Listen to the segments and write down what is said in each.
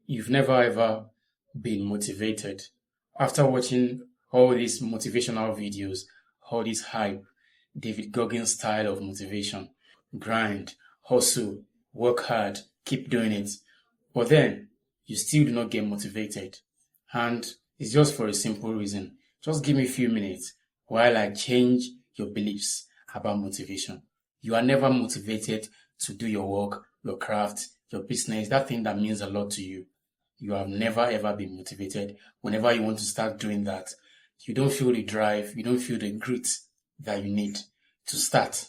You've never ever been motivated. After watching all these motivational videos, all this hype, David Goggins style of motivation, grind, hustle, work hard, keep doing it. But then you still do not get motivated. And it's just for a simple reason. Just give me a few minutes while I change your beliefs about motivation. You are never motivated to do your work, your craft, your business, that thing that means a lot to you. You have never ever been motivated. Whenever you want to start doing that, you don't feel the drive, you don't feel the grit that you need to start.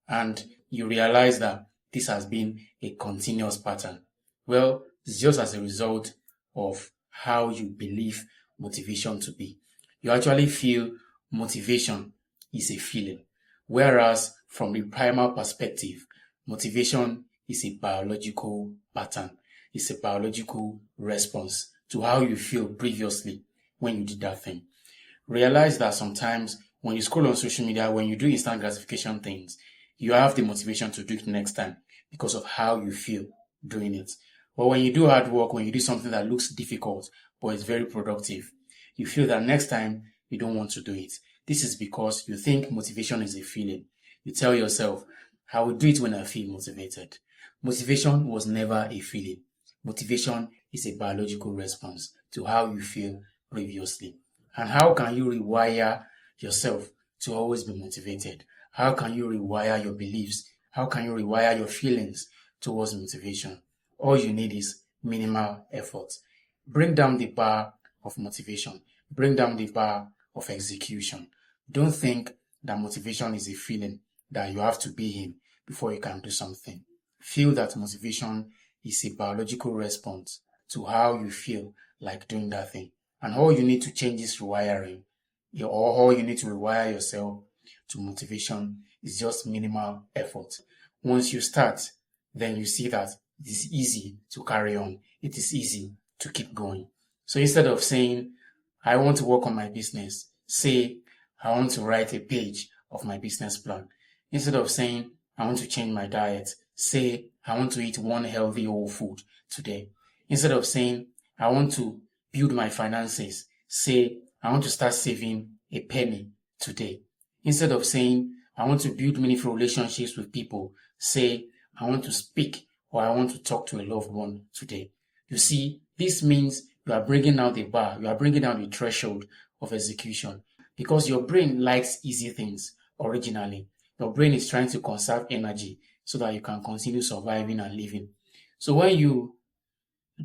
And you realize that this has been a continuous pattern. Well, it's just as a result of how you believe motivation to be. You actually feel motivation is a feeling, whereas from the primal perspective, motivation is a biological pattern. It's a biological response to how you feel previously when you did that thing. Realize that sometimes when you scroll on social media, when you do instant gratification things, you have the motivation to do it next time because of how you feel doing it. But when you do hard work, when you do something that looks difficult but is very productive, you feel that next time you don't want to do it. This is because you think motivation is a feeling. You tell yourself, I will do it when I feel motivated. Motivation was never a feeling. Motivation is a biological response to how you feel previously. And how can you rewire yourself to always be motivated? How can you rewire your beliefs? How can you rewire your feelings towards motivation? All you need is minimal effort. Bring down the bar of motivation. Bring down the bar of execution. Don't think that motivation is a feeling that you have to be in before you can do something. Feel that motivation is a biological response to how you feel like doing that thing. And all you need to change is rewiring. Or all you need to rewire yourself to motivation is just minimal effort. Once you start, then you see that it is easy to carry on. It is easy to keep going. So instead of saying, I want to work on my business, say, I want to write a page of my business plan. Instead of saying, I want to change my diet, say, I want to eat one healthy whole food today. Instead of saying, I want to build my finances, say, I want to start saving a penny today. Instead of saying, I want to build meaningful relationships with people, say, I want to speak or I want to talk to a loved one today. You see, this means you are bringing down the bar, you are bringing down the threshold of execution because your brain likes easy things originally. Your brain is trying to conserve energy so that you can continue surviving and living. So when you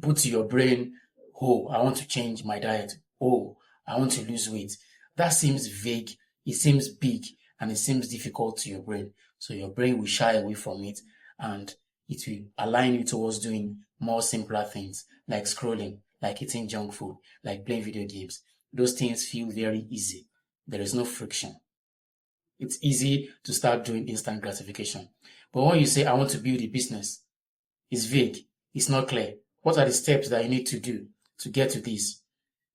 put to your brain, oh, I want to change my diet, oh, I want to lose weight, that seems vague, it seems big, and it seems difficult to your brain. So your brain will shy away from it and it will align you towards doing more simpler things like scrolling, like eating junk food, like playing video games. Those things feel very easy. There is no friction. It's easy to start doing instant gratification. But when you say, I want to build a business, it's vague. It's not clear. What are the steps that you need to do to get to this?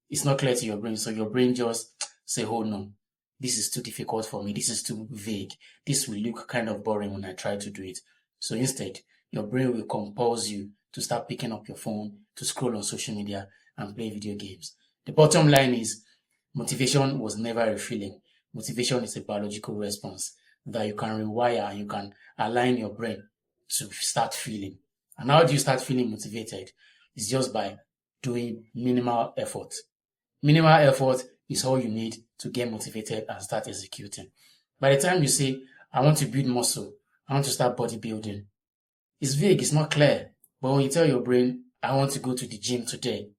It's not clear to your brain. So your brain just say, oh no, this is too difficult for me. This is too vague. This will look kind of boring when I try to do it. So instead, your brain will compulse you to start picking up your phone, to scroll on social media and play video games. The bottom line is motivation was never a feeling. Motivation is a biological response that you can rewire and you can align your brain to start feeling. And how do you start feeling motivated? It's just by doing minimal effort. Minimal effort is all you need to get motivated and start executing. By the time you say, I want to build muscle, I want to start bodybuilding, it's vague, it's not clear. But when you tell your brain, I want to go to the gym today,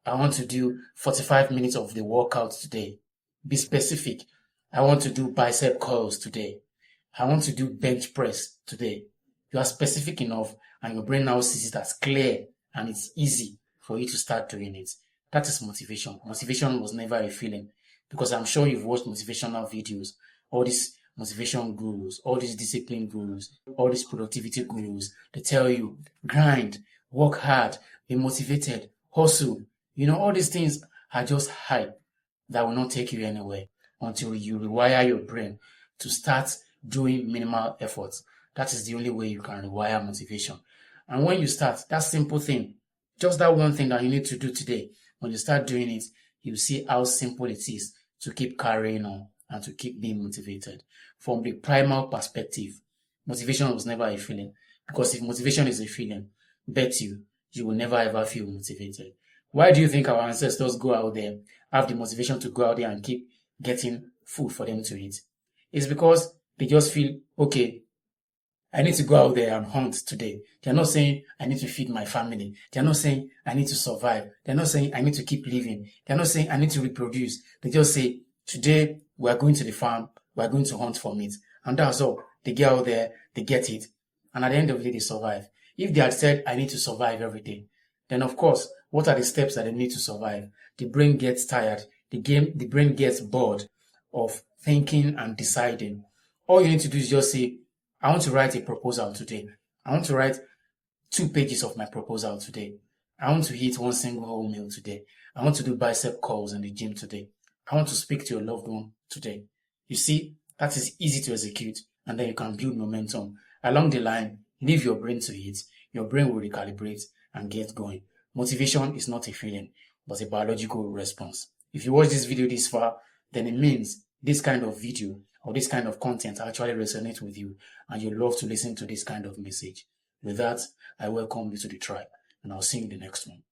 I want to do 45 minutes of the workout today, be specific. I want to do bicep curls today. I want to do bench press today. You are specific enough and your brain now sees it as clear and it's easy for you to start doing it. That is motivation. Motivation was never a feeling because I'm sure you've watched motivational videos, all these motivation gurus, all these discipline gurus, all these productivity gurus. They tell you, grind, work hard, be motivated, hustle. All these things are just hype that will not take you anywhere until you rewire your brain to start doing minimal efforts. That is the only way you can rewire motivation. And when you start, that simple thing Just that one thing that you need to do today. When you start doing it, you see how simple it is to keep carrying on and to keep being motivated. From the primal perspective, motivation was never a feeling. Because if motivation is a feeling, bet you will never ever feel motivated. Why do you think our ancestors go out there, have the motivation to go out there and keep getting food for them to eat? It's because they just feel, okay, I need to go out there and hunt today. They're not saying I need to feed my family. They're not saying I need to survive. They're not saying I need to keep living. They're not saying I need to reproduce. They just say, today we are going to the farm, we are going to hunt for meat. And that's all. They get out there, they get it. And at the end of the day, they survive. If they had said, I need to survive every day, then of course, what are the steps that they need to survive? The brain gets tired. The brain gets bored of thinking and deciding. All you need to do is just say, I want to write a proposal today. I want to write 2 pages of my proposal today. I want to eat one single whole meal today. I want to do bicep curls in the gym today. I want to speak to your loved one today. You see, that is easy to execute, and then you can build momentum. Along the line, leave your brain to it. Your brain will recalibrate and get going. Motivation is not a feeling, but a biological response. If you watch this video this far, then it means this kind of video or this kind of content actually resonates with you, and you love to listen to this kind of message. With that, I welcome you to the tribe, and I'll see you in the next one.